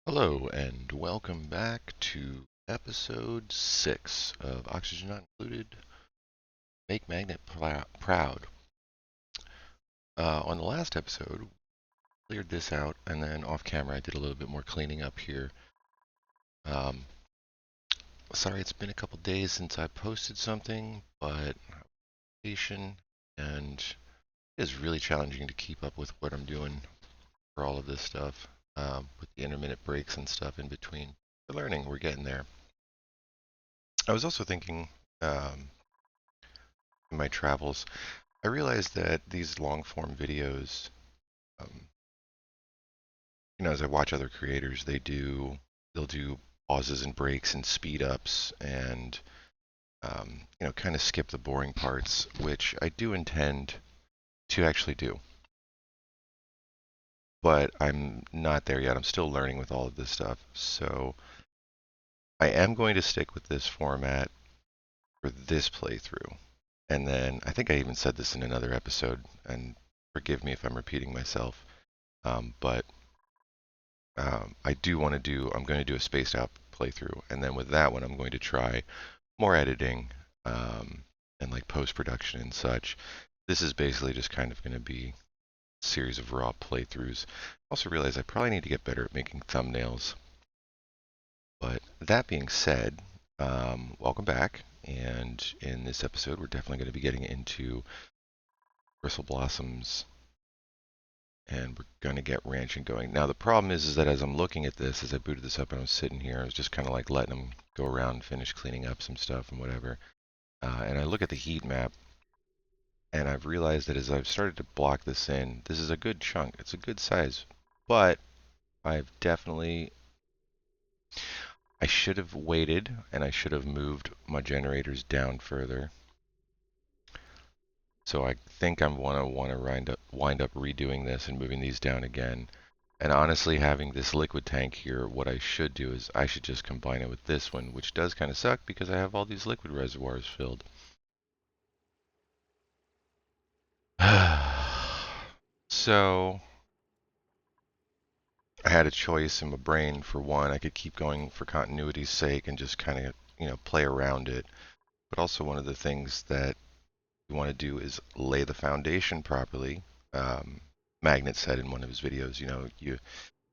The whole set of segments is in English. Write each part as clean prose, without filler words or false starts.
Hello, and welcome back to episode 6 of Oxygen Not Included Make Magnet Proud. On the last episode, cleared this out, and then off camera, I did a little bit more cleaning up here. Um, Sorry, it's been a couple days since I posted something, but patient and it is really challenging to keep up with what I'm doing for all of this stuff, with the intermittent breaks and stuff in between. We're learning, we're getting there. I was also thinking, in my travels, I realized that these long form videos, um, as I watch other creators, they'll do pauses and breaks and speed ups and, kind of skip the boring parts, which I do intend to actually do. But I'm not there yet. I'm still learning with all of this stuff. So I am going to stick with this format for this playthrough. And then I think I even said this in another episode, and forgive me if I'm repeating myself, but I'm going to do a spaced out playthrough. And then with that one, I'm going to try more editing, and like post production and such. This is basically just kind of going to be a series of raw playthroughs. I also realize I probably need to get better at making thumbnails. But that being said, welcome back. And in this episode, we're definitely going to be getting into bristle blossoms, and we're going to get ranching going. Now, the problem is that as I'm looking at this, as I booted this up and I was sitting here, I was just kind of like letting them go around and finish cleaning up some stuff and whatever. And I look at the heat map, and I've realized that as I've started to block this in, this is a good chunk. It's a good size. But I should have waited, and I should have moved my generators down further. So I think I'm want to wind up redoing this and moving these down again. And honestly, having this liquid tank here, what I should do is I should just combine it with this one, which does kind of suck because I have all these liquid reservoirs filled. So I had a choice in my brain. For one, I could keep going for continuity's sake and just kind of, play around it. But also one of the things that you want to do is lay the foundation properly. Magnet said in one of his videos,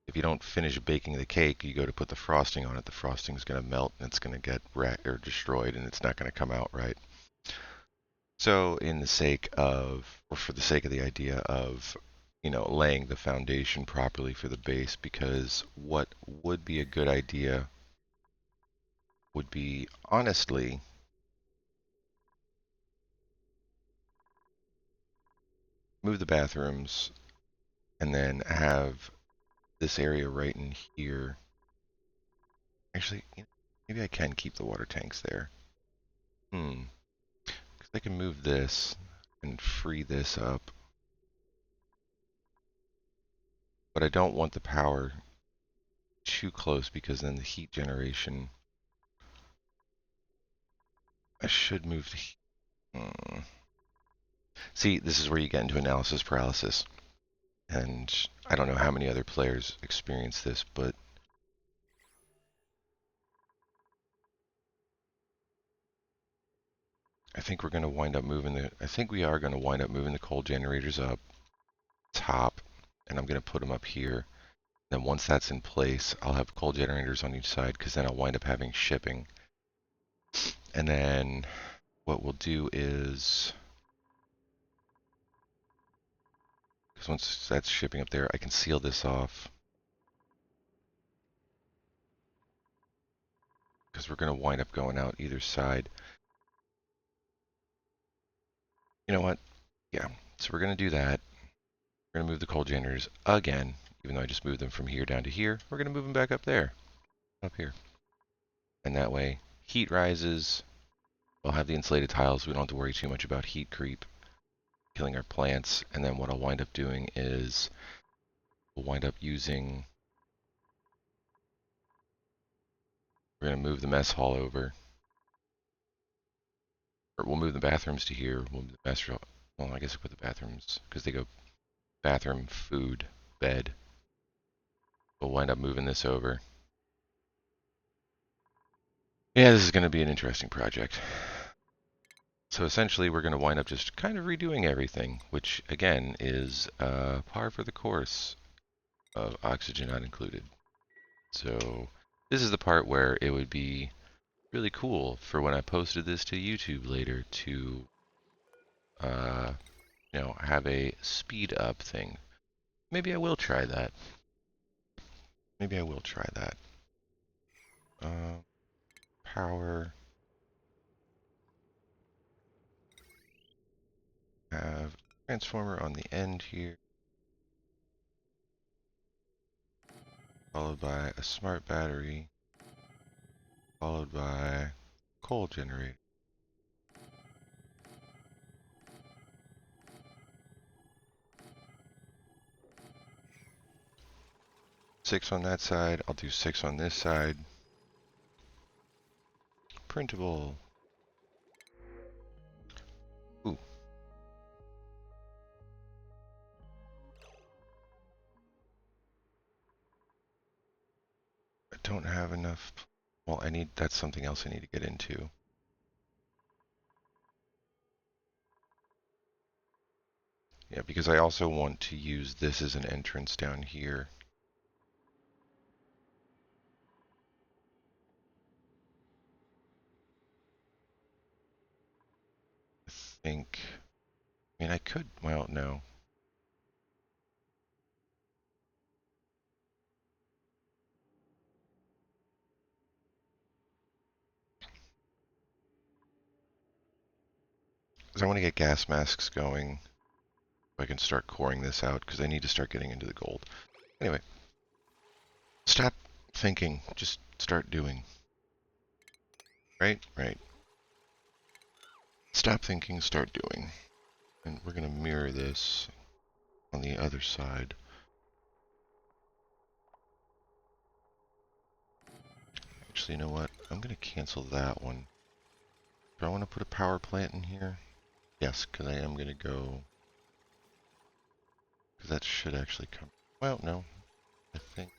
if you don't finish baking the cake, you go to put the frosting on it, the frosting's going to melt and it's going to get wrecked or destroyed and it's not going to come out right. So, for the sake of the idea of, laying the foundation properly for the base, because what would be a good idea would be, honestly, move the bathrooms and then have this area right in here. Actually, maybe I can keep the water tanks there. Because I can move this and free this up. But I don't want the power too close because then the heat generation. I should move the heat. See, this is where you get into analysis paralysis. And I don't know how many other players experience this, but I think we are going to wind up moving the coal generators up top, and I'm going to put them up here. Then once that's in place, I'll have coal generators on each side because then I'll wind up having shipping. And then what we'll do is, because once that's shipping up there, I can seal this off. Because we're going to wind up going out either side. You know what? Yeah, so we're going to do that. We're going to move the coal generators again, even though I just moved them from here down to here. We're going to move them back up there, up here. And that way, heat rises. We'll have the insulated tiles. We don't have to worry too much about heat creep, killing our plants. And then what I'll wind up doing is we'll wind up using, we're going to move the mess hall over. Or we'll move the bathrooms to here. We'll move the mess hall. Well, I guess we'll put the bathrooms, because they go bathroom, food, bed. we'll wind up moving this over. Yeah, this is going to be an interesting project. So essentially, we're going to wind up just kind of redoing everything, which again is par for the course of oxygen not included. So this is the part where it would be really cool for when I posted this to YouTube later to, have a speed up thing. Maybe I will try that. Maybe I will try that. Power. Have transformer on the end here, followed by a smart battery, followed by coal generator. Six on that side. I'll do 6 on this side. Printable. Ooh. I don't have enough. Well, that's something else I need to get into. Yeah, because I also want to use this as an entrance down here. I mean, I could, well, no. Because I want to get gas masks going. So I can start coring this out, because I need to start getting into the gold. Anyway. Stop thinking. Just start doing. Right? Right. Stop thinking, start doing. And we're going to mirror this on the other side. Actually, you know what? I'm going to cancel that one. Do I want to put a power plant in here? Yes, because I am going to go... Because that should actually come... Well, no. I think...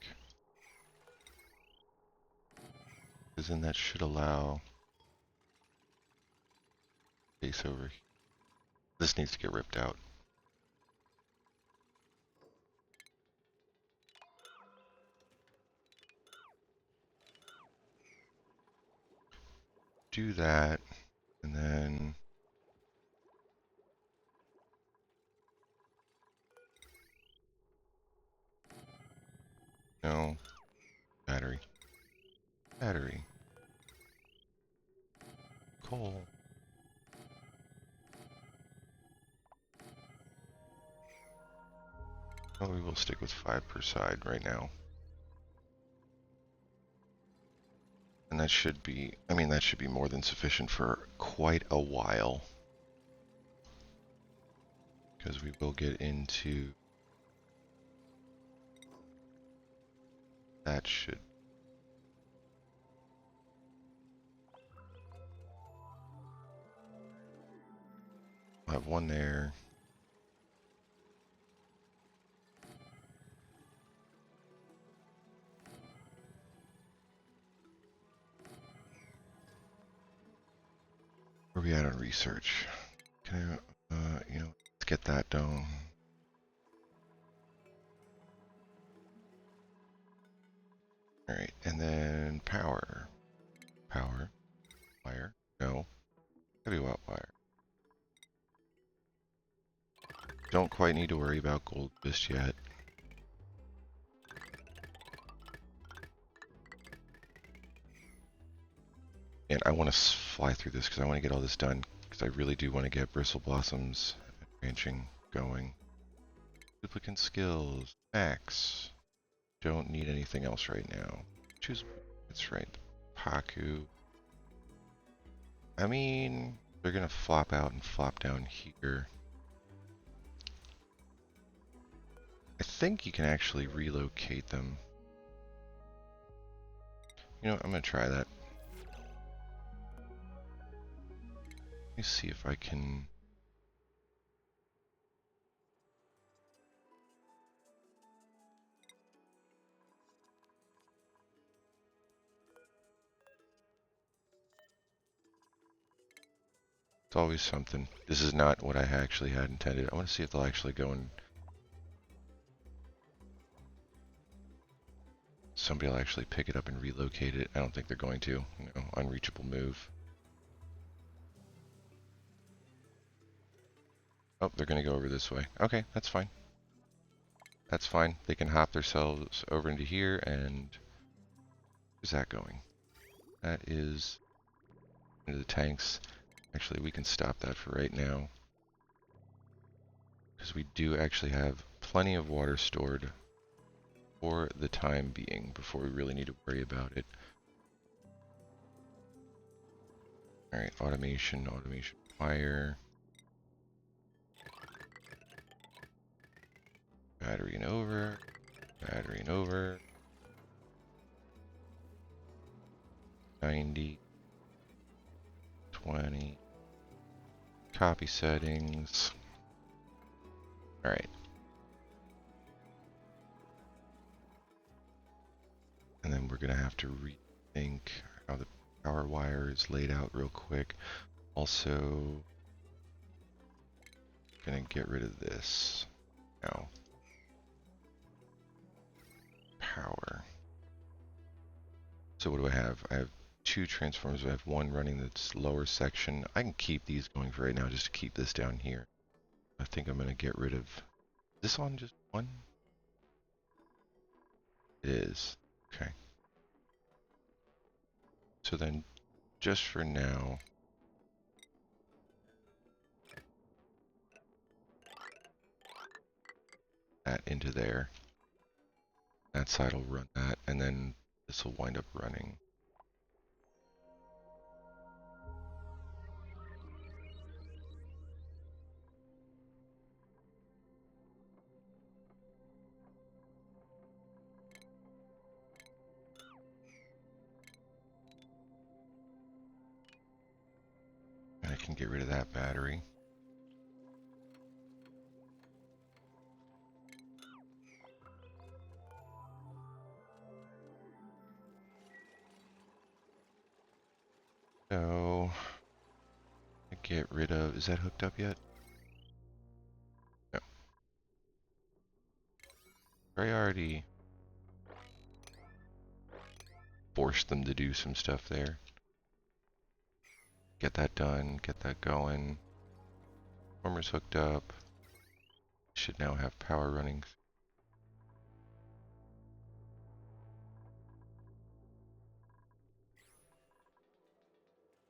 Because then that should allow... space over here. This needs to get ripped out. Do that, and then... No. Battery. Battery. Coal. Oh, we will stick with 5 per side right now. And that should be, I mean, that should be more than sufficient for quite a while. Because we will get into... That should... We'll have one there. Where are we at on research? Can I, let's get that done. Alright, and then power. Power. Wire. No. Heavy watt wire. Don't quite need to worry about gold just yet. And I want to fly through this because I want to get all this done. Because I really do want to get bristle blossoms and branching going. Duplicate skills. Max. Don't need anything else right now. Choose. That's right. Paku. I mean, they're going to flop out and flop down here. I think you can actually relocate them. You know what? I'm going to try that. Let me see if I can... It's always something. This is not what I actually had intended. I want to see if they'll actually go and somebody will actually pick it up and relocate it. I don't think they're going to. No, unreachable move. Oh, they're going to go over this way. Okay, that's fine. That's fine. They can hop themselves over into here, and where's that going? That is into the tanks. Actually, we can stop that for right now, because we do actually have plenty of water stored for the time being before we really need to worry about it. Alright, automation, wire. Battery and over. Battery and over. 90. 20. Copy settings. Alright. And then we're going to have to rethink how the power wire is laid out real quick. Also, going to get rid of this now. Power. So what do I have? I have 2 transformers. I have one running that's lower section. I can keep these going for right now just to keep this down here. I think I'm going to get rid of... Is this on just one? It is. Okay. So then, just for now... that into there. That side will run that, and then this will wind up running. And I can get rid of that battery. So, I get rid of, is that hooked up yet? No. I already forced them to do some stuff there. Get that done, get that going. Warmer's hooked up. Should now have power running.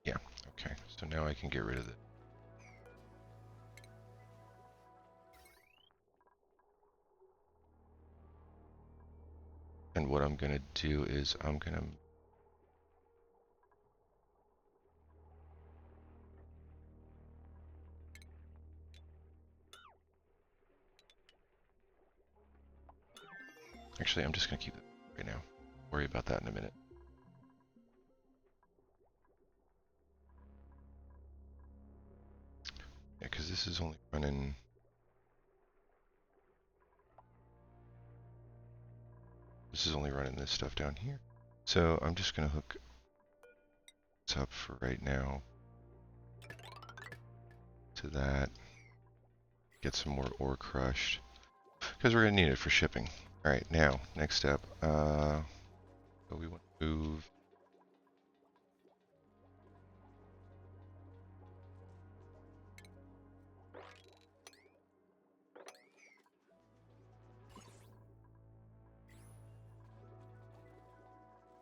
Yeah, okay. So now I can get rid of it. And what I'm going to do is I'm going to... Actually, I'm just going to keep it right now. Worry about that in a minute. Yeah, because this is only running... This is only running this stuff down here. So I'm just going to hook this up for right now to that. Get some more ore crushed. Because we're going to need it for shipping. Alright, now, next step. So we want to move...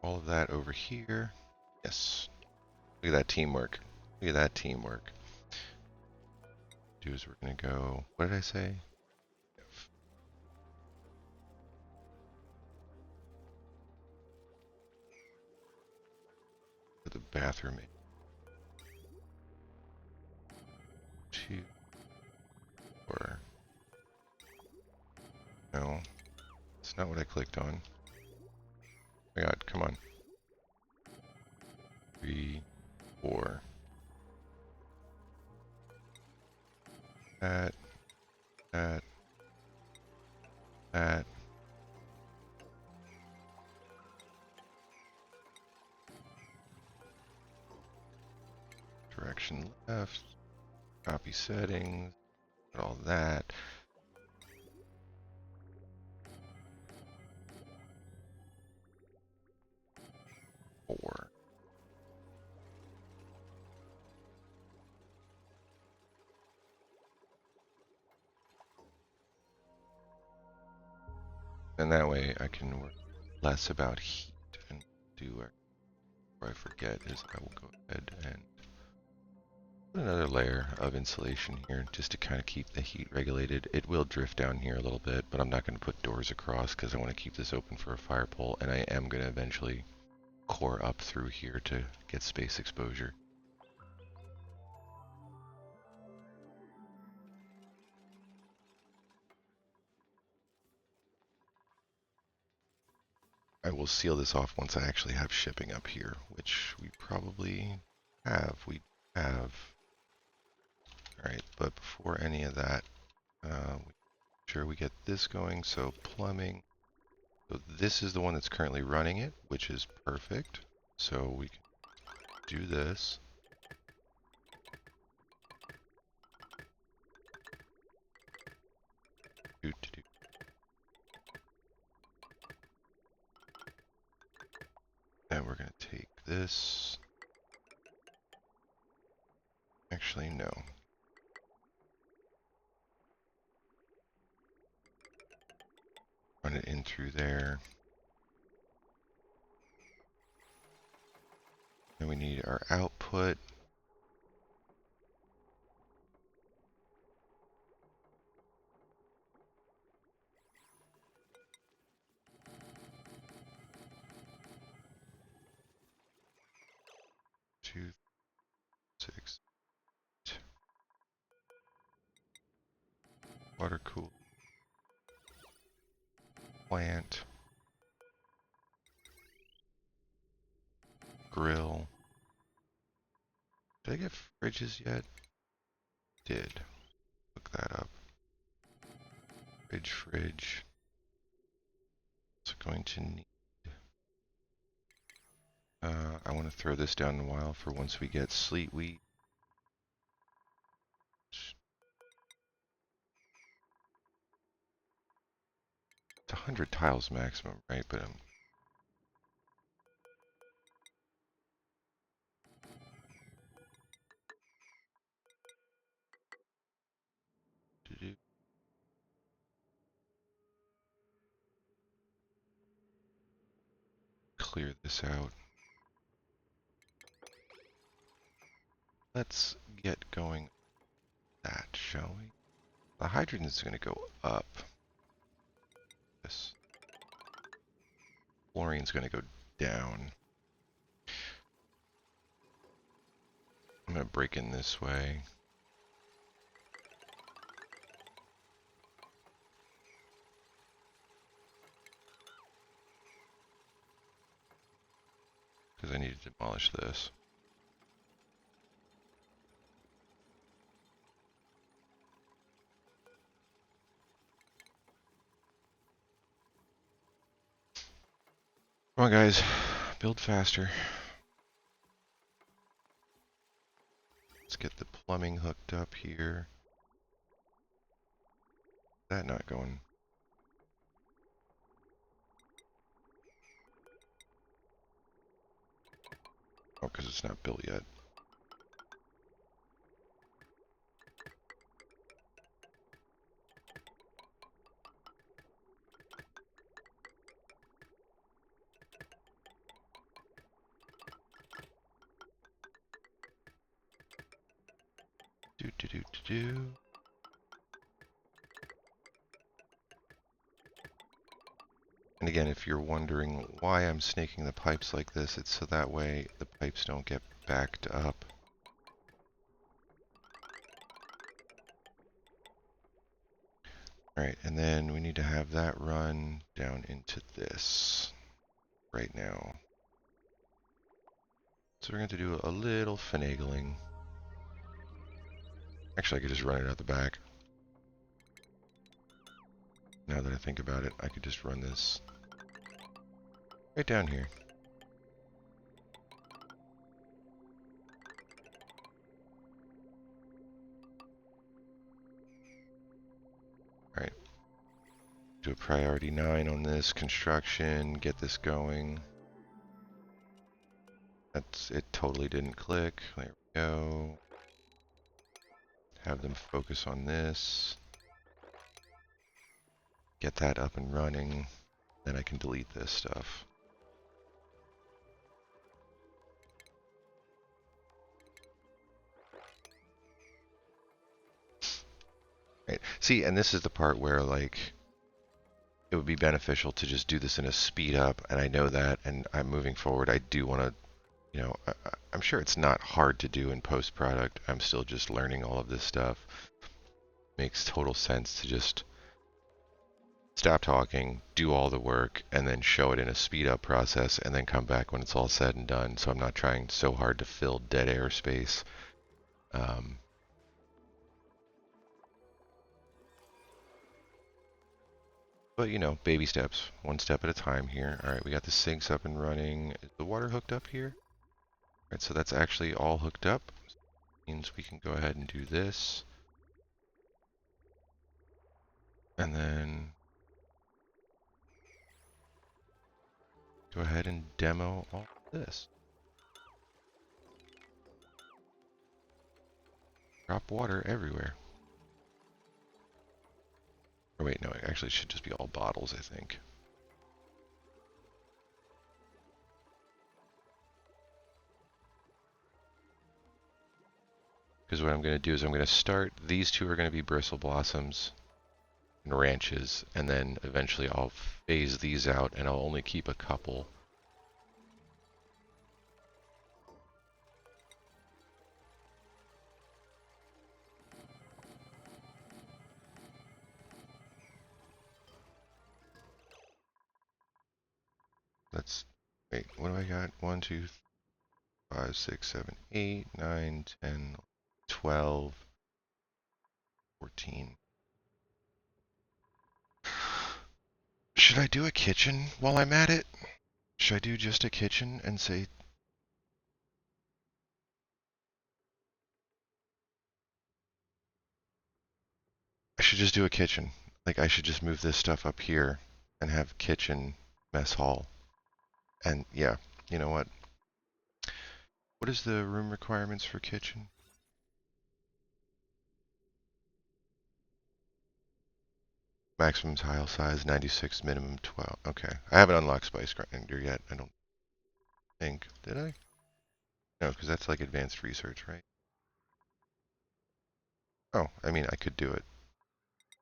all of that over here. Yes. Look at that teamwork. Look at that teamwork. Do is we're going to go... What did I say? Put the bathroom in. 2, 4. No. That's not what I clicked on. Oh my god, come on. 3, 4. That. Direction left. Copy settings, all that. Four. And that way I can work less about heat and do what I forget is I will go ahead and put another layer of insulation here just to kind of keep the heat regulated. It will drift down here a little bit, but I'm not going to put doors across because I want to keep this open for a fire pole, and I am going to eventually core up through here to get space exposure. I will seal this off once I actually have shipping up here, which we probably have. We have. Alright, but before any of that, make sure we get this going. So plumbing. So this is the one that's currently running it, which is perfect. So we can do this. Then we're going to take this. Actually, no. Run it in through there. Then we need our output. Two, 6, water cool, plant, grill. Did I get fridges yet? Did. Look that up. Fridge. It's going to need. I want to throw this down a while for once we get sleet wheat. It's 100 tiles maximum, right? But clear this out. Let's get going that, shall we? The hydrogen is going to go up. This. Fluorine's going to go down. I'm going to break in this way. Because I need to demolish this. Come on, guys. Build faster. Let's get the plumbing hooked up here. That not going. Oh, because it's not built yet. Do. And again, if you're wondering why I'm snaking the pipes like this, it's so that way the pipes don't get backed up. Alright, and then we need to have that run down into this right now. So we're going to do a little finagling. Actually, I could just run it out the back. Now that I think about it, I could just run this right down here. priority 9 on this construction, get this going. It totally didn't click. There we go. Have them focus on this. Get that up and running. Then I can delete this stuff. Right. See, and this is the part where, like, it would be beneficial to just do this in a speed up, and I know that, and I'm moving forward. I do want to, you know, I'm sure it's not hard to do in post-product. I'm still just learning all of this stuff. Makes total sense to just stop talking, do all the work, and then show it in a speed up process, and then come back when it's all said and done. So I'm not trying so hard to fill dead air space. But, you know, baby steps, one step at a time here. All right, we got the sinks up and running. Is the water hooked up here? All right, so that's actually all hooked up. Means we can go ahead and do this. And then go ahead and demo all of this. Drop water everywhere. Or wait, no, it actually should just be all bottles, I think. Because what I'm going to do is I'm going to start, these two are going to be bristle blossoms and ranches, and then eventually I'll phase these out and I'll only keep a couple. Let's, wait, what do I got? 1, 2, 5, 6, 7, 8, 9, 10, 12, 14. Should I do a kitchen while I'm at it? Should I do just a kitchen and say... I should just do a kitchen. Like, I should just move this stuff up here and have kitchen, mess hall. And, yeah, you know what? What is the room requirements for kitchen? Maximum tile size, 96, minimum 12. Okay. I haven't unlocked Spice Grinder yet, I don't think. Did I? No, because that's like advanced research, right? Oh, I mean, I could do it.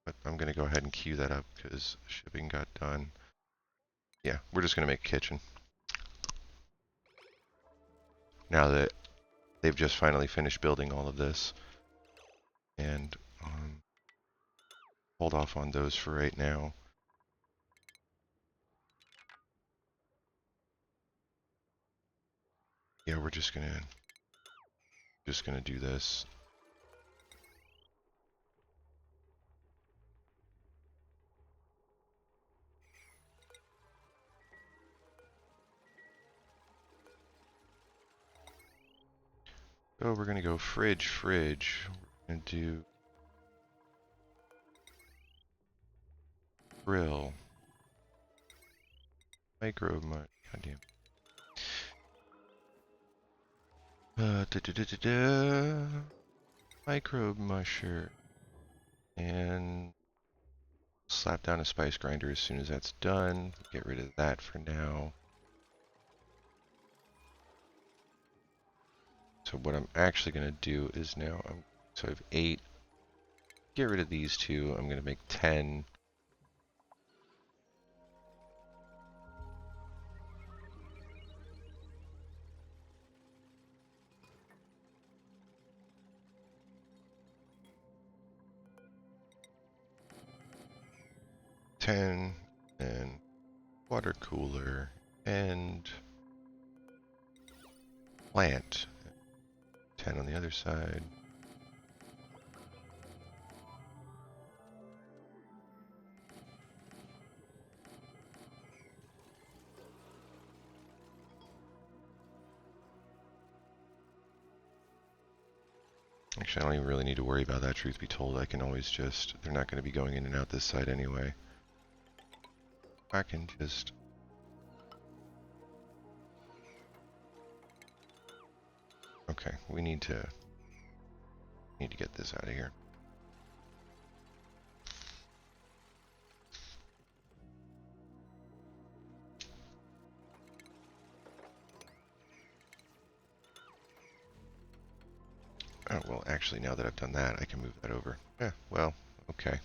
But I'm going to go ahead and queue that up because shipping got done. Yeah, we're just going to make a kitchen. Now that they've just finally finished building all of this. And hold off on those for right now. Yeah, we're just gonna do this. Oh, we're gonna go fridge. We're gonna do grill. Micro mush. Goddamn. Microbe musher. And slap down a spice grinder as soon as that's done. Get rid of that for now. So what I'm actually going to do is now, so I have 8. Get rid of these 2. I'm going to make 10. And water cooler and plant. 10 on the other side. Actually, I don't even really need to worry about that, truth be told. I can always just, they're not going to be going in and out this side anyway. I can just... Okay, we need to get this out of here. Oh, well, actually, now that I've done that, I can move that over. Yeah, well, okay.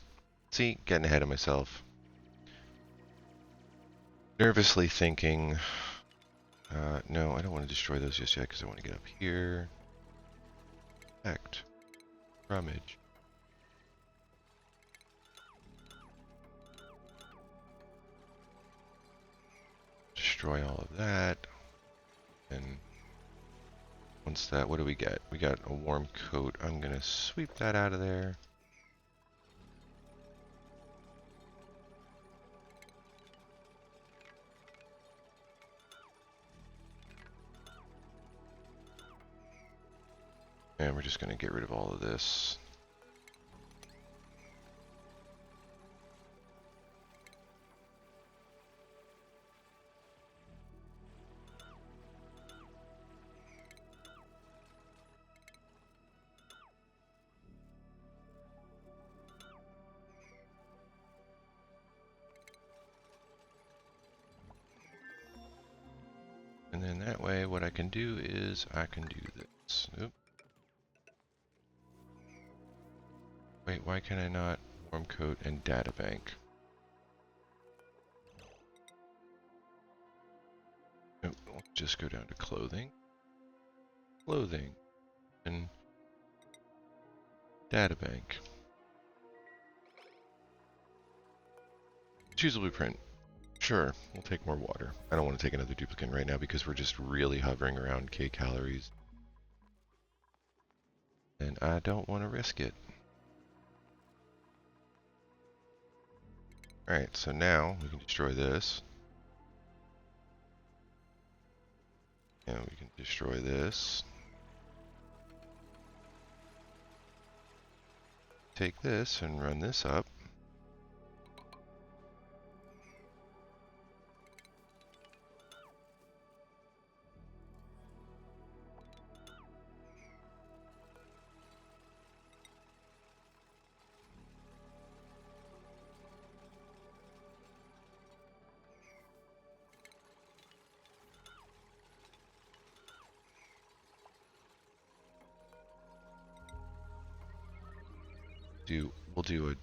See, getting ahead of myself. Nervously thinking, no, I don't want to destroy those just yet because I want to get up here. Act. Rummage. Destroy all of that. And once that, what do we get? We got a warm coat. I'm going to sweep that out of there. And we're just going to get rid of all of this. And then that way, what I can do is I can do this. Oop. Wait, why can I not warm coat and data bank? Nope, let's just go down to clothing. Clothing. And data bank. Choose a blueprint. Sure, we'll take more water. I don't want to take another duplicate right now because we're just really hovering around K calories. And I don't want to risk it. Alright, so now we can destroy this. And we can destroy this. Take this and run this up.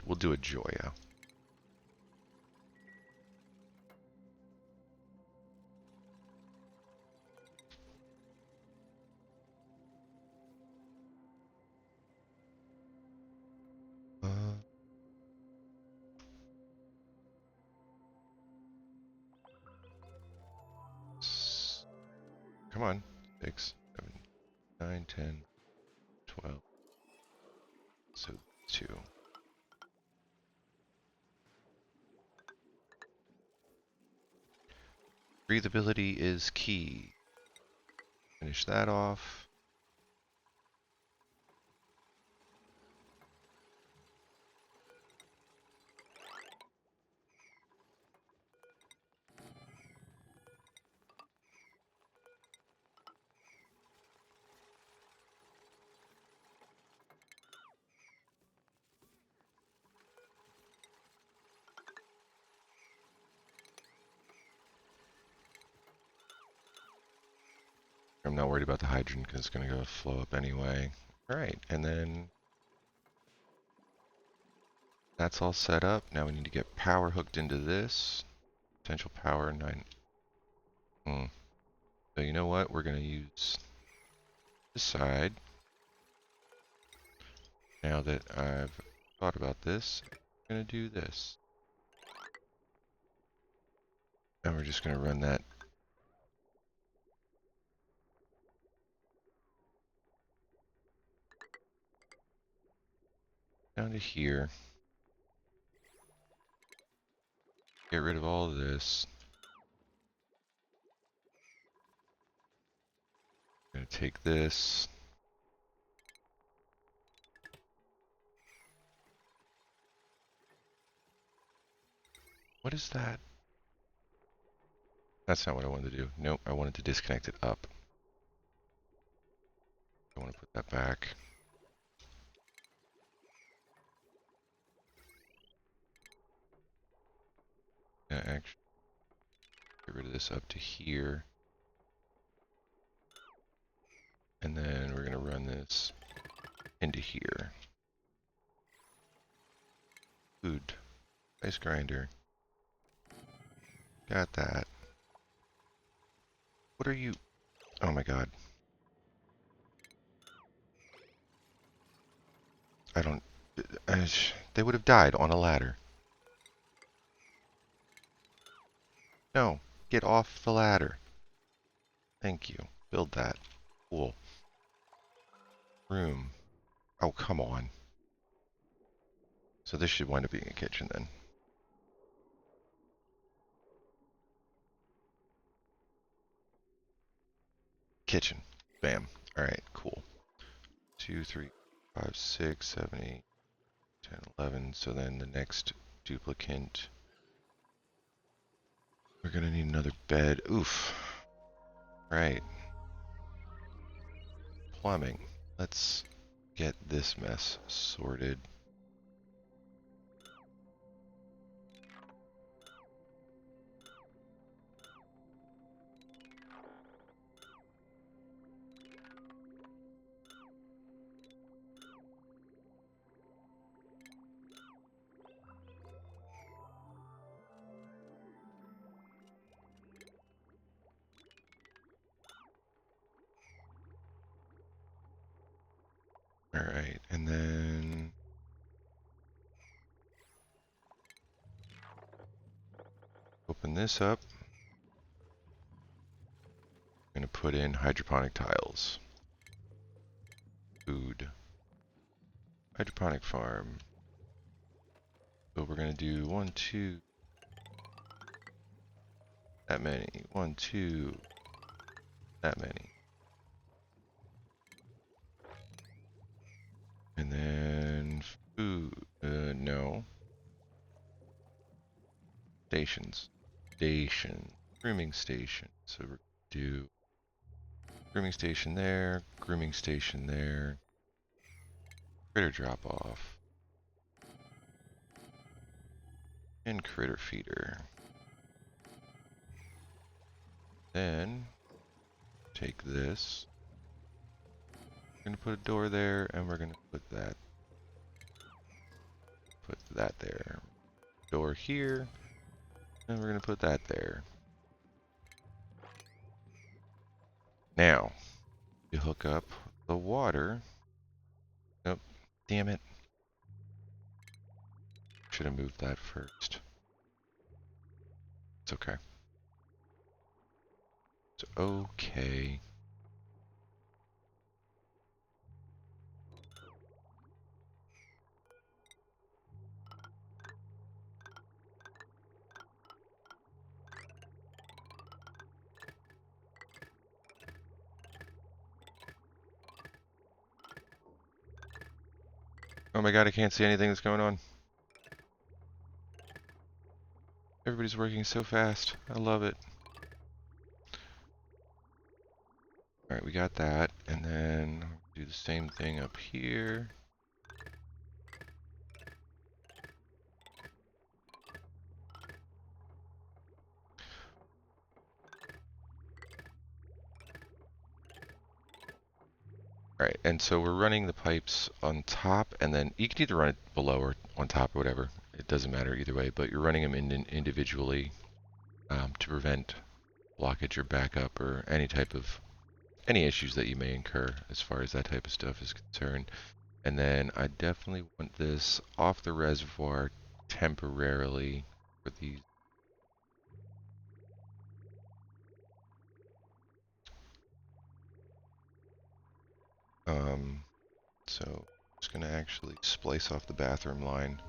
We'll do a Joya. Come on. 6, 7, 9, 10, 12. So 2. Breathability is key. Finish that off. I'm not worried about the hydrogen because it's going to go flow up anyway. Alright, and then that's all set up. Now we need to get power hooked into this. Potential power 9. So you know what? We're going to use this side. Now that I've thought about this, I'm going to do this. And we're just going to run that down to here. Get rid of all of this. I'm going to take this. What is that? That's not what I wanted to do. Nope, I wanted to disconnect it up. I want to put that back. Yeah, actually, get rid of this up to here. And then we're going to run this into here. Food. Ice grinder. Got that. What are you? Oh my god. I don't... they would have died on a ladder. No. Get off the ladder. Thank you. Build that. Cool. Room. Oh, come on. So this should wind up being a kitchen then. Kitchen. Bam. Alright, cool. 2, 3, 5, 6, 7, 8, 10, 11. So then the next duplicate. We're gonna need another bed. Oof. Right. Plumbing. Let's get this mess sorted. Alright, and then open this up. I'm going to put in hydroponic tiles. Food. Hydroponic farm. So we're going to do 1, 2. That many. 1, 2. That many. And then food. No. Stations. Station. Grooming station. So we're going to do grooming station there. Grooming station there. Critter drop off. And critter feeder. Then take this. We're going to put a door there, and we're going to put that there. Door here, and we're going to put that there. Now, you hook up the water. Nope, damn it. Should have moved that first. It's okay. It's okay. Oh my god, I can't see anything that's going on. Everybody's working so fast. I love it. Alright, we got that. And then do the same thing up here. Alright, and so we're running the pipes on top, and then you can either run it below or on top or whatever. It doesn't matter either way, but you're running them individually to prevent blockage or backup or any issues that you may incur as far as that type of stuff is concerned. And then I definitely want this off the reservoir temporarily for these. So I'm just going to actually splice off the bathroom line.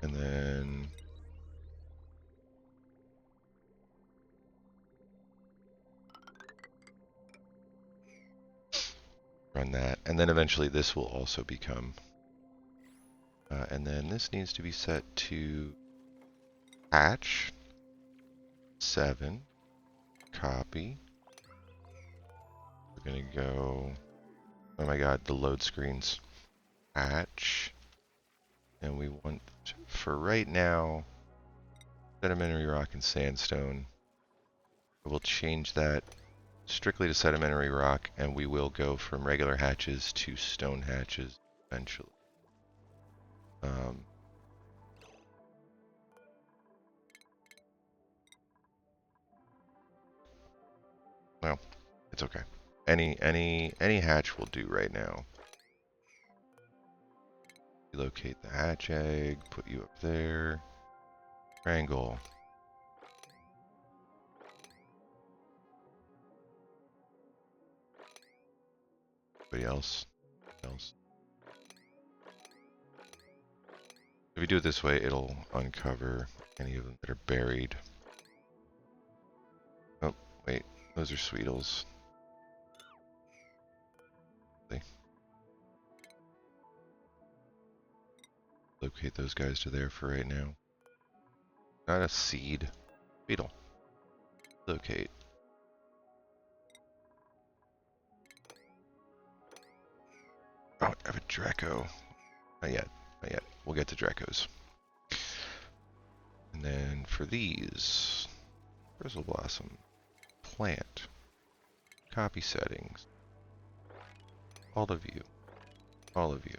And then run that. And then eventually this will also become. And then this needs to be set to hatch. 7. Copy. We're going to go... Oh my god, the load screens. Hatch. And we want, for right now, sedimentary rock and sandstone. We'll change that strictly to sedimentary rock, and we will go from regular hatches to stone hatches eventually. Well, it's okay. Any hatch will do right now. Locate the hatch egg, put you up there. Triangle. Anybody else? If we do it this way, it'll uncover any of them that are buried. Oh, wait. Those are Sweetles. Locate those guys to there for right now. Not a seed. Beetle. Locate. Oh, I have a Draco. Not yet. Not yet. We'll get to Dracos. And then for these, Bristle Blossom. Plant. Copy settings. All of you. All of you.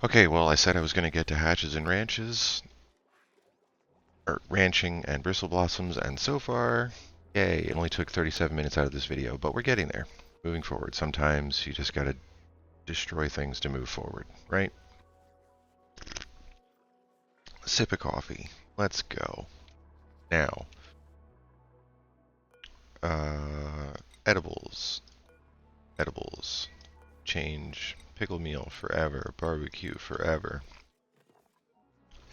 Okay, well, I said I was going to get to hatches and ranches, or ranching and bristle blossoms, and so far, yay, it only took 37 minutes out of this video, but we're getting there. Moving forward. Sometimes you just got to destroy things to move forward, right? Sip of coffee. Let's go. Now, edibles. Edibles. Change pickle meal forever, barbecue forever.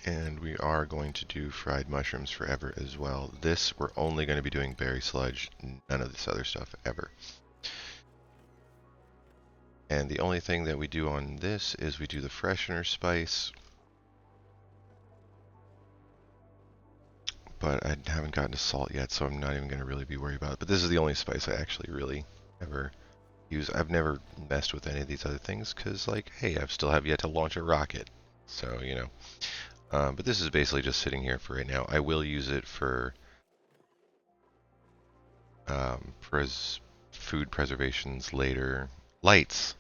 And we are going to do fried mushrooms forever as well. This, we're only going to be doing berry sludge, none of this other stuff ever. And the only thing that we do on this is we do the freshener spice. But I haven't gotten to salt yet, so I'm not even going to really be worried about it. But this is the only spice I actually really ever use. I've never messed with any of these other things because, like, hey, I still have yet to launch a rocket. So, you know. But this is basically just sitting here for right now. I will use it for food preservations later. Lights.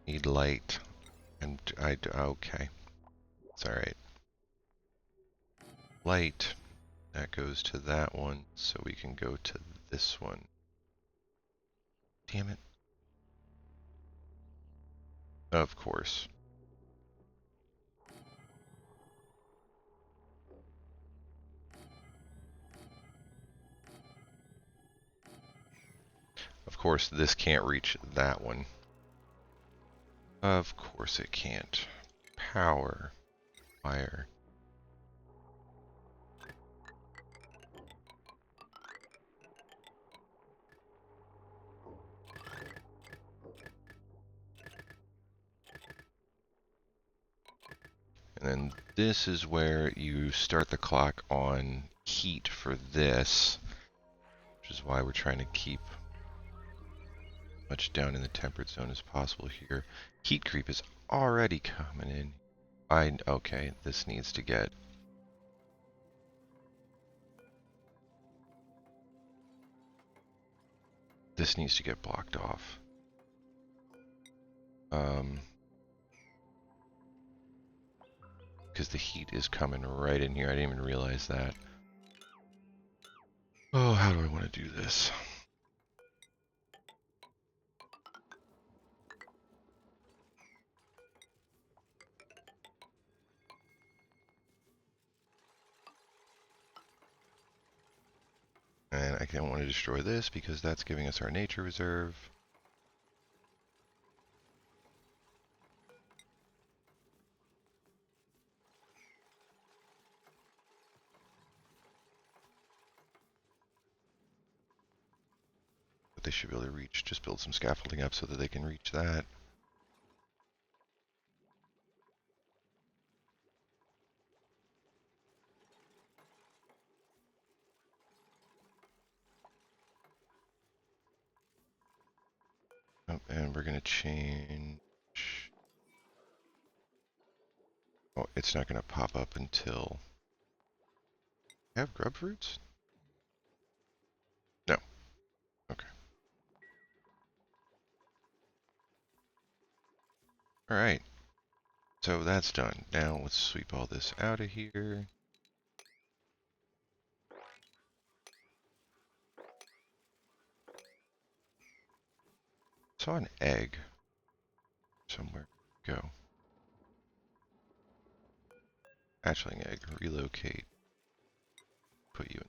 Need light. And okay. It's alright. Light. That goes to that one, so we can go to this one. Damn it. Of course. Of course, this can't reach that one. Of course it can't. Power. Fire. And then this is where you start the clock on heat for this, which is why we're trying to keep much down in the temperate zone as possible here. Heat creep is already coming in. Okay, this needs to get... This needs to get blocked off. Because the heat is coming right in here. I didn't even realize that. Oh, how do I want to do this? And I don't want to destroy this because that's giving us our nature reserve. they should be able to reach. Just build some scaffolding up so that they can reach that. Oh, and we're going to change. Oh, it's not going to pop up until. Have grub fruits? No. Okay. All right. So that's done. Now let's sweep all this out of here. Saw an egg somewhere. Go. Hatchling egg. Relocate. Put you in.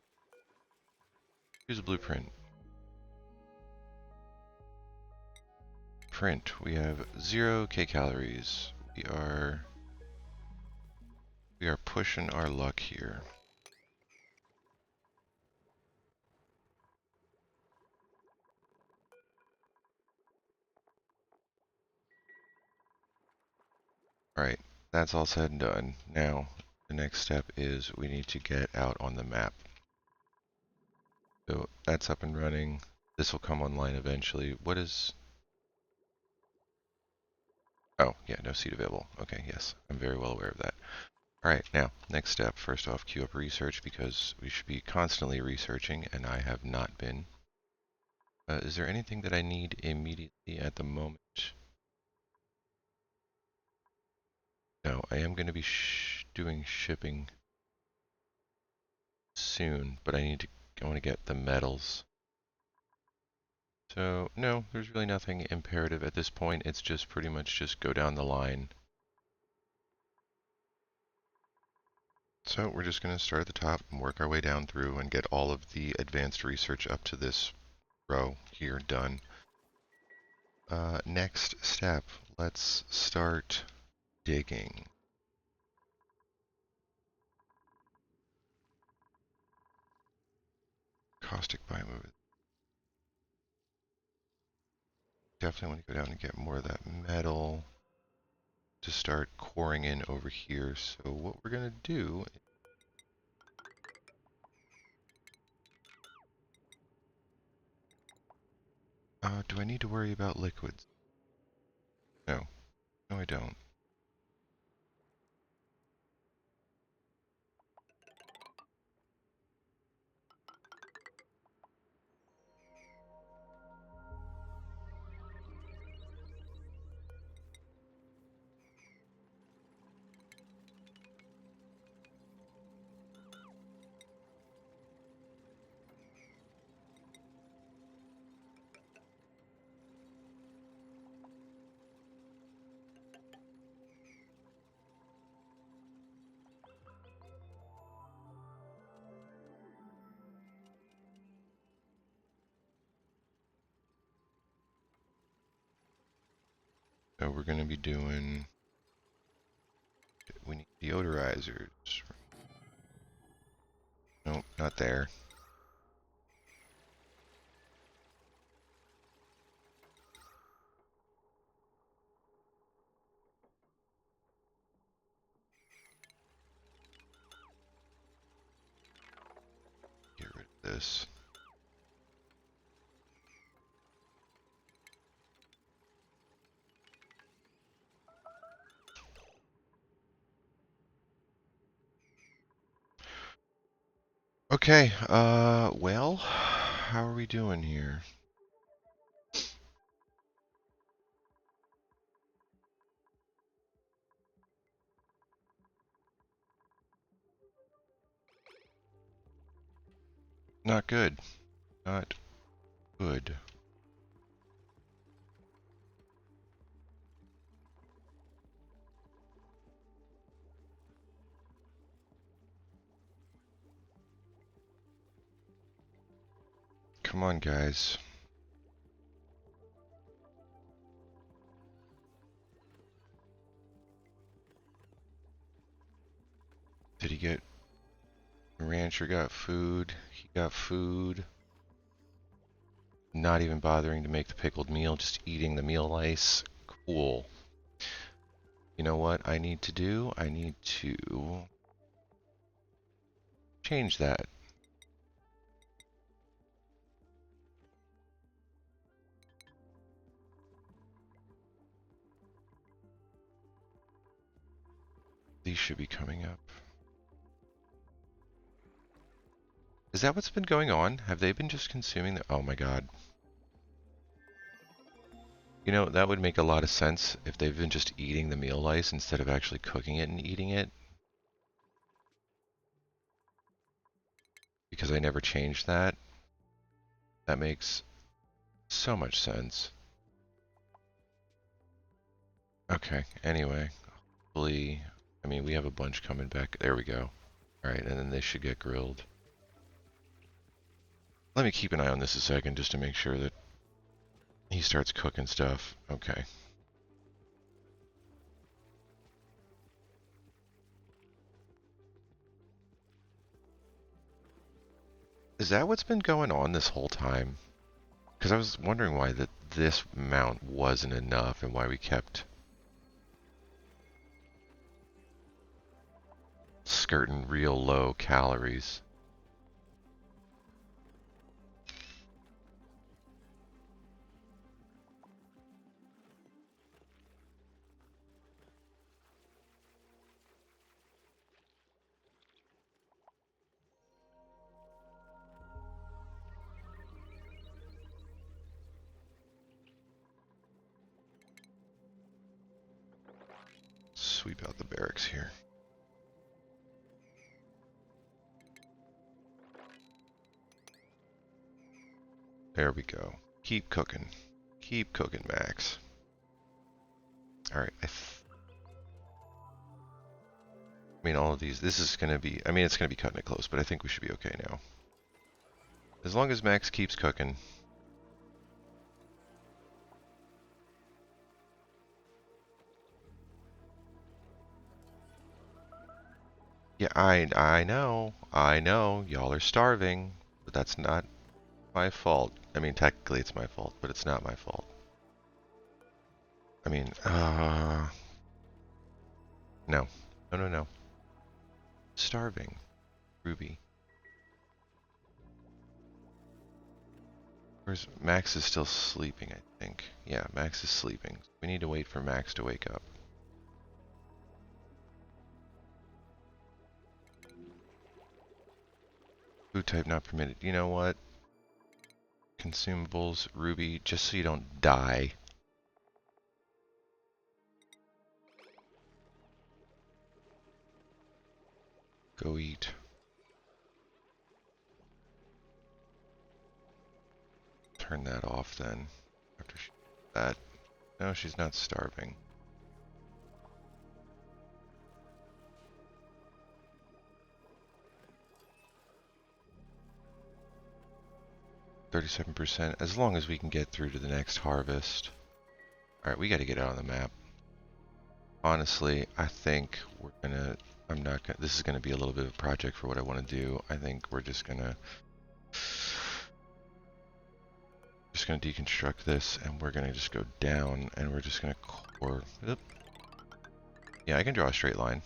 Use a blueprint. Print. We have 0 kcalories. We are pushing our luck here. Alright, that's all said and done. Now, the next step is we need to get out on the map. So that's up and running. This will come online eventually. What is... Oh, yeah, no seed available. Okay, yes, I'm very well aware of that. Alright, now, next step. First off, queue up research because we should be constantly researching, and I have not been. Is there anything that I need immediately at the moment? No, I am going to be doing shipping soon, but I want to get the metals. So, no, there's really nothing imperative at this point. It's just pretty much just go down the line. So we're just going to start at the top and work our way down through and get all of the advanced research up to this row here done. Next step, let's start digging. Caustic biome. Definitely want to go down and get more of that metal to start coring in over here. So what we're going to do... do I need to worry about liquids? No. No, I don't. So we're going to be doing... We need deodorizers. Nope, not there. Get rid of this. Okay, well, how are we doing here? Not good. Not good. Come on, guys. Did he get... Rancher got food. He got food. not even bothering to make the pickled meal, just eating the meal lice. Cool. You know what I need to do? I need to change that. These should be coming up. Is that what's been going on? Have they been just consuming the... Oh my god. You know, that would make a lot of sense if they've been just eating the meal lice instead of actually cooking it and eating it. Because I never changed that. That makes so much sense. Okay, anyway. Hopefully... I mean, we have a bunch coming back. There we go. Alright, and then they should get grilled. Let me keep an eye on this a second just to make sure that he starts cooking stuff. Okay. Is that what's been going on this whole time? Because I was wondering why this amount wasn't enough and why we kept skirting real low calories. Sweep out the barracks here. There we go. Keep cooking. Keep cooking, Max. Alright, I mean, all of these, this is going to be, I mean, it's going to be cutting it close, but I think we should be okay now. As long as Max keeps cooking. Yeah, I know, y'all are starving, but that's not my fault. I mean, technically it's my fault, but it's not my fault. I mean, no. No. Starving. Ruby. Where's Max is still sleeping, I think. Yeah, Max is sleeping. We need to wait for Max to wake up. Food type not permitted. You know what? Consumables, Ruby, just so you don't die. Go eat. Turn that off then. After she that. No, she's not starving. %, as long as we can get through to the next harvest. Alright, we gotta get out on the map. Honestly, I think we're gonna, this is gonna be a little bit of a project for what I want to do. I think we're just gonna deconstruct this and we're gonna just go down and we're just gonna core. Oop. Yeah, I can draw a straight line.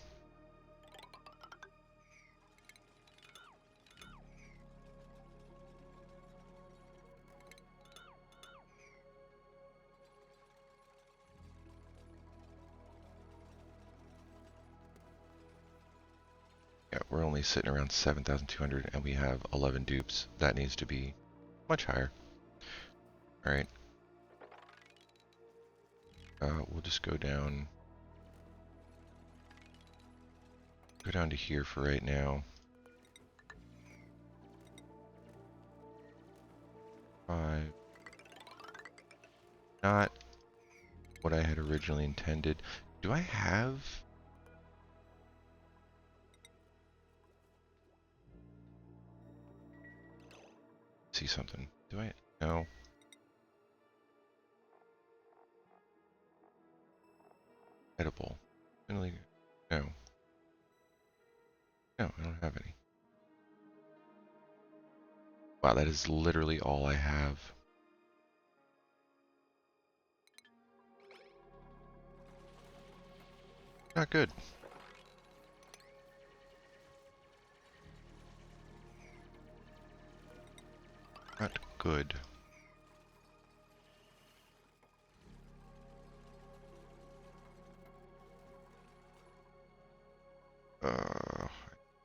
Yeah, we're only sitting around 7,200 and we have 11 dupes. That needs to be much higher. Alright. We'll just go down. Go down to here for right now. 5. Not what I had originally intended. Do I have... see something. Do I? No. Edible. No. No, I don't have any. Wow, that is literally all I have. Not good. Not good.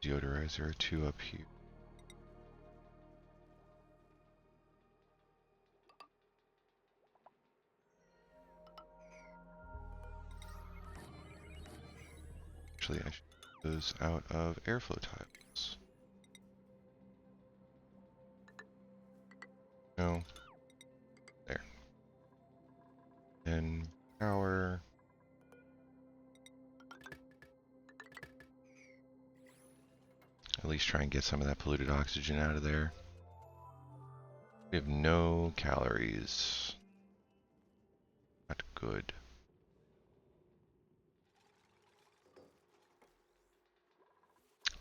Deodorizer or two up here. Actually, I should put those out of airflow tiles. No. There. And power. At least try and get some of that polluted oxygen out of there. We have no calories. Not good.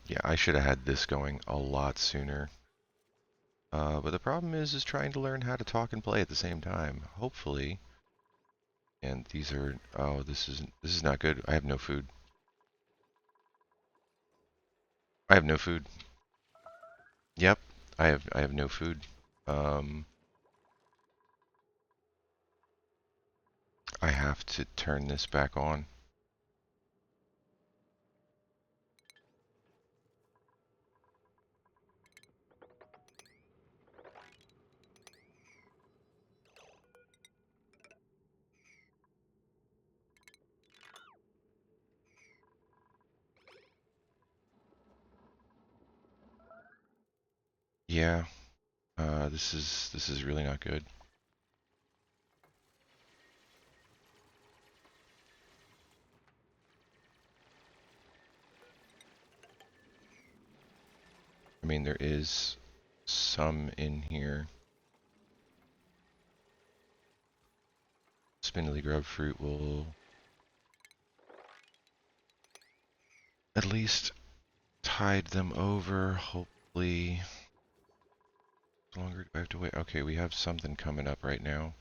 Yeah, I should have had this going a lot sooner. But the problem is trying to learn how to talk and play at the same time. Hopefully. And these are, oh, this is not good. I have no food. I have no food. Yep, I have no food. I have to turn this back on. Yeah, this is really not good. I mean, there is some in here. Spindly grub fruit will at least tide them over, hopefully. Longer do I have to wait? Okay, we have something coming up right now.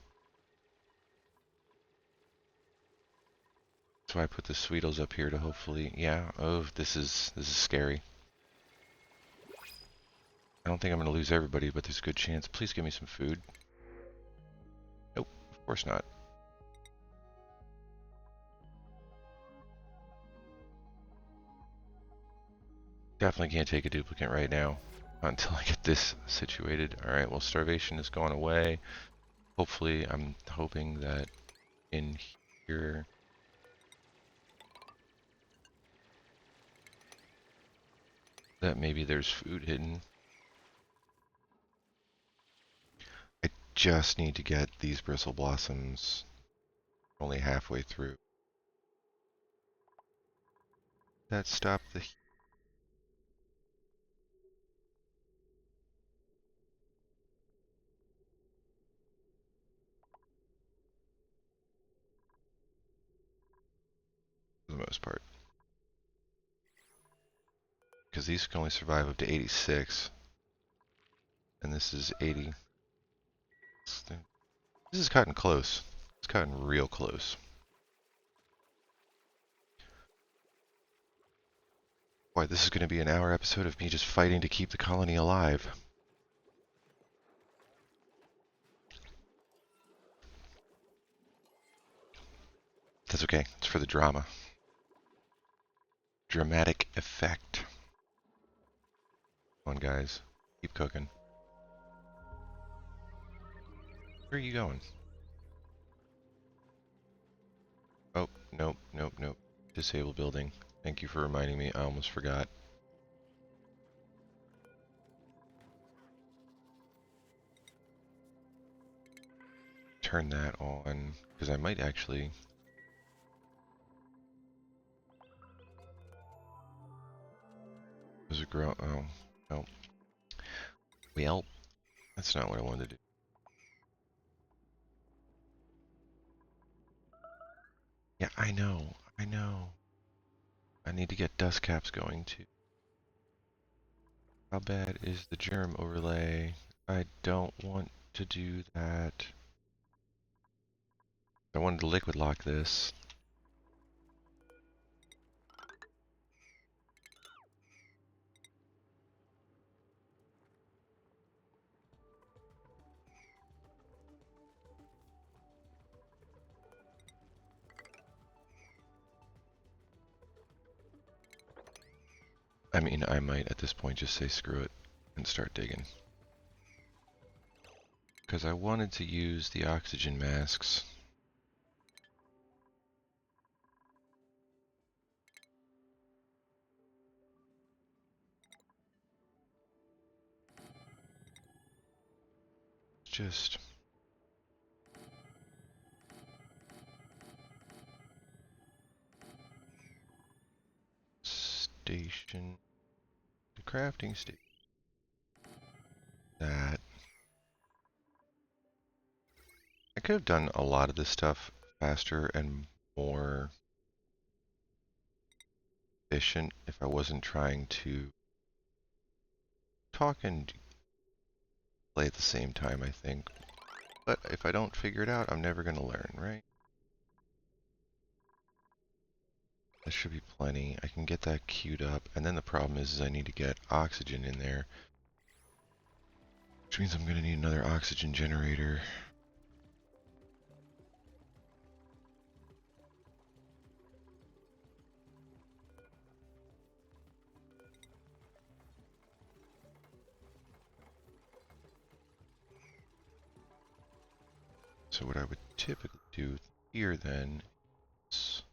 That's why I put the Sweetles up here to hopefully, yeah, oh, this is scary. I don't think I'm gonna lose everybody, but there's a good chance. Please give me some food. Nope, of course not. Definitely can't take a duplicate right now until I get this situated. Alright, well, starvation is going away. Hopefully, I'm hoping that in here that maybe there's food hidden. I just need to get these bristle blossoms only halfway through. That stopped the heat for the most part. Because these can only survive up to 86. And this is 80. This is cutting close. It's cutting real close. Boy, this is going to be an hour episode of me just fighting to keep the colony alive. That's okay. It's for the drama. Dramatic effect. Come on, guys. Keep cooking. Where are you going? Oh, nope, nope, nope. Disable building. Thank you for reminding me. I almost forgot. Turn that on, because I might actually... Does it grow? Oh, no. Well, that's not what I wanted to do. Yeah, I know. I know. I need to get dust caps going too. How bad is the germ overlay? I don't want to do that. I wanted to liquid lock this. mean, I might at this point just say screw it and start digging. Because I wanted to use the oxygen masks. Just station, the crafting station. That I could have done a lot of this stuff faster and more efficient if I wasn't trying to talk and play at the same time, I think. But if I don't figure it out, I'm never going to learn, right? That should be plenty. I can get that queued up. And then the problem is I need to get oxygen in there. Which means I'm going to need another oxygen generator. So what I would typically do here then is...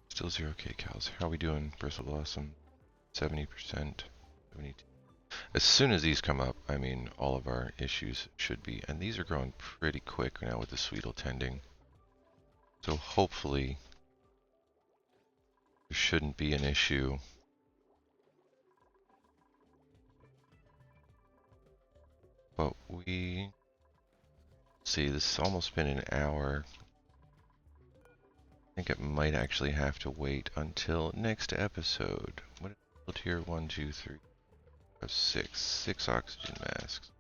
Still 0 kcals. How are we doing, Bristle Blossom? 70%, 72. As soon as these come up, I mean, all of our issues should be, and these are growing pretty quick now with the Sweetle tending. So hopefully there shouldn't be an issue. But we see, this has almost been an hour. I think it might actually have to wait until next episode. What is here? 1, 2, 3, 5, 6. 6 oxygen masks.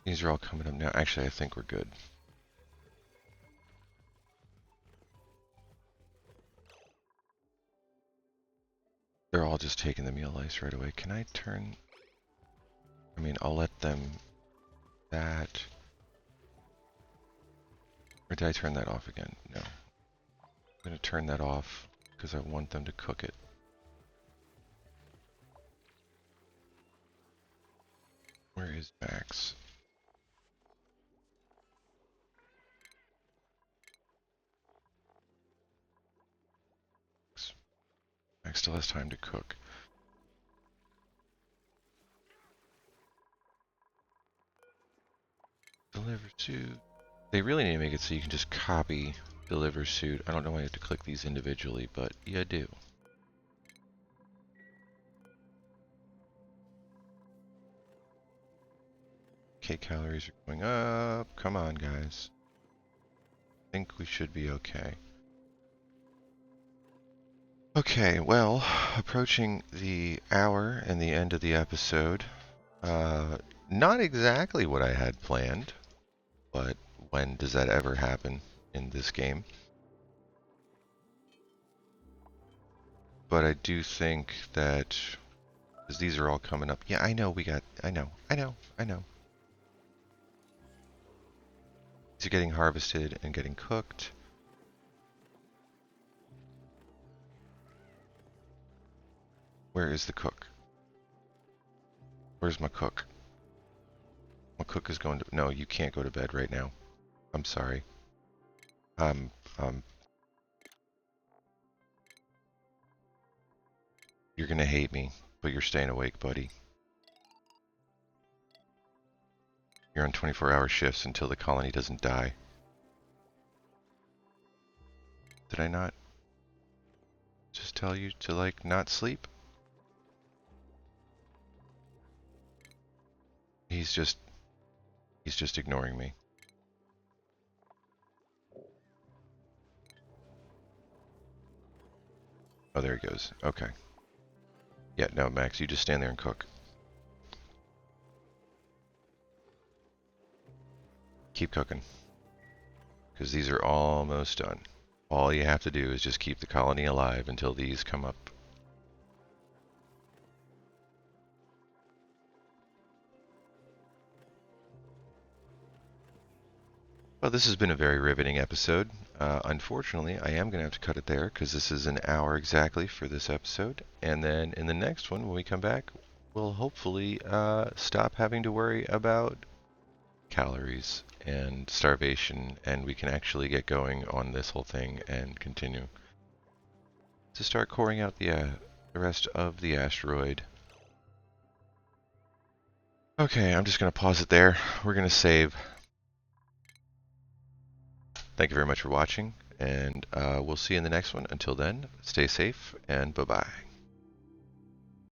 These are all coming up now. Actually, I think we're good. They're all just taking the meal ice right away. Can I turn... I mean, I'll let them... That... Or did I turn that off again? No. I'm going to turn that off because I want them to cook it. Where is Max? Max still has time to cook. Deliver suit. They really need to make it so you can just copy deliver suit. I don't know why you have to click these individually, but you do. Okay, calories are going up. Come on, guys. I think we should be okay. Okay, well, approaching the hour and the end of the episode. Not exactly what I had planned, but when does that ever happen in this game? But I do think that, because these are all coming up. Yeah, I know I know. These are getting harvested and getting cooked. Where is the cook? Where's my cook? My cook is going to... No, you can't go to bed right now. I'm sorry. Um, you're gonna hate me, but you're staying awake, buddy. You're on 24-hour shifts until the colony doesn't die. Did I not just tell you to, like, not sleep? He's just ignoring me. Oh, there he goes. Okay. Yeah, no, Max, you just stand there and cook. Keep cooking. Because these are almost done. All you have to do is just keep the colony alive until these come up. Well, this has been a very riveting episode. Unfortunately, I am going to have to cut it there because this is an hour exactly for this episode. And then in the next one, when we come back, we'll hopefully stop having to worry about calories and starvation, and we can actually get going on this whole thing and continue to start coring out the rest of the asteroid. Okay, I'm just going to pause it there. We're going to save. Thank you very much for watching, and we'll see you in the next one. Until then, stay safe, and bye-bye.